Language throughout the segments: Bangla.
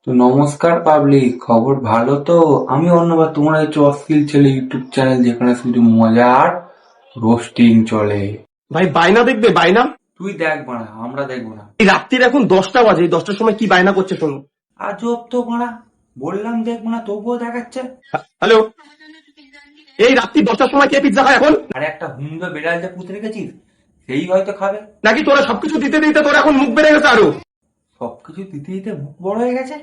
তো নমস্কার পাবলিক, খবর ভালো তো? আমি অন্যবার তোমরা হচ্ছে অশ্লীল ছেলে ইউটিউব চ্যানেল যেখানে শুধু মজা আর রোস্টিং চলে। ভাই বায়না দেখবে বায়না। তুই দেখবো না, আমরা দেখবো না। এই রাত্রির এখন 10টা বাজে, এই 10টার সময় কি বায়না করছে শোনো। আজব তো মারা, বললাম দেখবো না তবুও দেখাচ্ছে। হ্যালো, এই রাত্রি 10টার সময় কে পিৎজা খায় এখন? আরে একটা হুমড়ো বেড়াল যে পুঁতে রেখেছিস, সেই হয়তো খাবে। নাকি তোরা সবকিছু দিতে দিতে তোর এখন মুখ বেড়ে গেছে আরো? সবকিছু দিতে দিতে মুখ বড় হয়ে গেছে।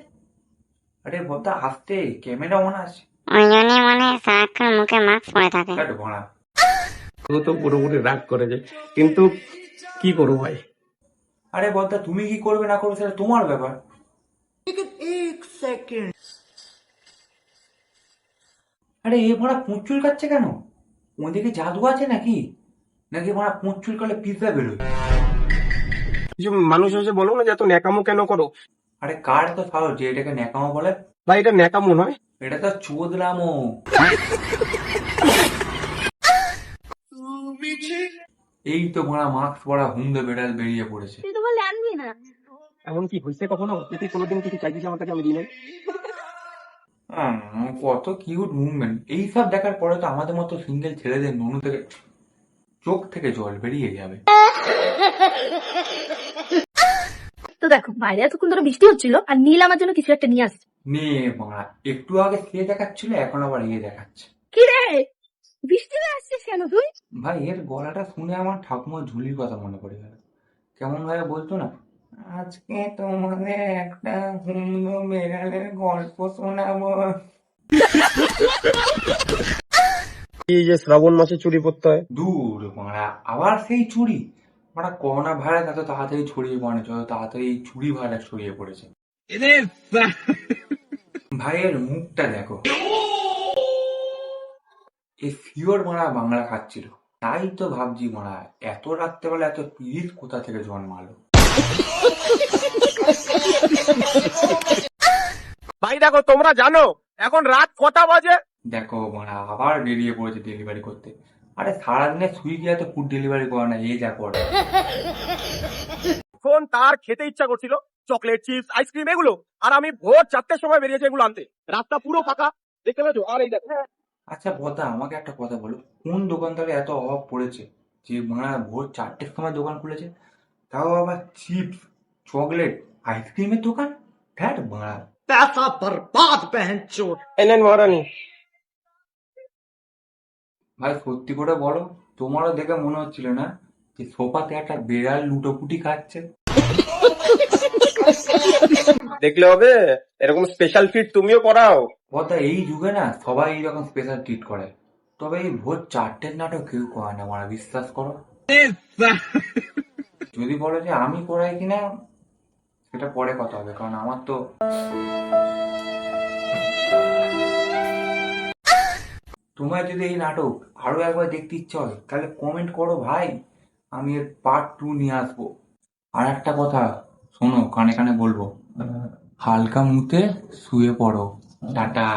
আরে বলতে আসতে ক্যামেরা অন আছে। ওই জন্যই মনে হয় সারাক্ষণ মুখে মাস্ক পরে থাকে। ভরা। ও তো পুরোপুরি রাগ করেছে, কিন্তু কি করবো ভাই। আরে বলতে তুমি কি করবে না করবে সেটা তোমার ব্যাপার। আরে এ ভরা পুঁচুল কাচ্ছে কেন? ওদিকে জাদু আছে নাকি? নাকি ভরা পুঁচুল করলে পিৎজা বেরোয়? কিছু মানুষ এসে বলো না যে এত ন্যাকামো কেন করো। আরে কার তো সাহস যে এটাকে ন্যাকামো বলে? ভাই এটা ন্যাকামো নয়। এটা তো চোদলামো। এই তো ভরা মাস্ক পরা হুমদে বেড়াল বেরিয়ে পড়েছে। তুই তো বললে আনবি না। এমন কি হয়েছে কখনো যে তুই কোনোদিন কিছু চাইছিস আমার কাছে আমি দিই নাই? কত কিউট মুভমেন্ট! এইসব দেখার পরে তো আমাদের মতো সিঙ্গেল ছেলেদের নুনু থেকে চোখ থেকে জল বেরিয়ে যাবে। তো দেখো বাইরে এতক্ষণ ধরে বৃষ্টি হচ্ছিল আর নীল আমার জন্য কিছু একটা নিয়ে আসছে। নে মারা, একটু আগে সে দেখাচ্ছিল, এখন আবার ইয়ে দেখাচ্ছে। কি রে, বৃষ্টিতে আসছিস কেন তুই? ভাই এর গলাটা শুনে আমার ঠাকুমার ঝুলির কথা মনে পড়ে গেল। কেমন ভাবে বলতো না, আজকে তোমাদের একটা হুমড়ো বেড়ালের গল্প শোনাবো। এই যে শ্রাবণ মাসে চুরি করতে হয়। দূর মারা, আবার সেই চুরি! মারা করোনা ভাইরাস এত তাড়াতাড়ি ছড়িয়ে পড়ে, যত তাড়াতাড়ি এই চুরি ভাইরাস ছড়িয়ে পড়েছে। ভাইয়ের মুখটা দেখো, এই ফিওর মারা বাংলা খাচ্ছিল। তাই তো ভাবছি মারা, এত রাত্রেবেলা এত পিরিত কোথা থেকে জন্মালো। ভাই দেখো, তোমরা জানো এখন রাত কটা বাজে? দেখো মারা আবার বেরিয়ে পড়েছে ডেলিভারি করতে। আরে সারাদিনে সুইগি এত ফুড ডেলিভারি করে না, এ যা করে। ফোন তার খেতে ইচ্ছা করছিল, চকলেট চিপস আইসক্রিম এগুলো, আর আমি ভোর 4টের সময় বেরিয়েছি এগুলো আনতে। রাতটা পুরো ফাঁকা, দেখতে পেয়েছো? আর এই দেখো। আচ্ছা বদা, আমাকে একটা কথা বলো, কোন দোকানদারে এত অভাব পড়েছে যে মারা ভোর 4টের সময় দোকান খুলেছে? তাও আবার চিপস, চকলেট, আইসক্রিমের দোকান। ধ্যাট মারা। पैसा बर्बाद बहन चोर। এলেন মহারানী। ভাই সত্যি করে বলো, তোমারও দেখে মনে হচ্ছিল না যে সোফাতে একটা বেড়াল লুটোপুটি খাচ্ছে? দেখলে হবে, এরকম স্পেশাল ফিট তুমিও করাও। বদা এই যুগে না সবাই এইরকম স্পেশাল ট্রিট করে, তবে এই ভোর 4টের নাটক কেউ করে না মারা, বিশ্বাস করো। যদি বলো যে আমি করাই কিনা, সেটা পরে কথা হবে, কারণ আমার তো তোমার যদি এই নাটক আরো একবার দেখতে ইচ্ছা হয় তাহলে কমেন্ট করো ভাই, আমি এর পার্ট 2 নিয়ে আসবো। আর একটা কথা শোনো, কানে কানে বলবো, হালকা মুতে শুয়ে পড়ো। টাটা।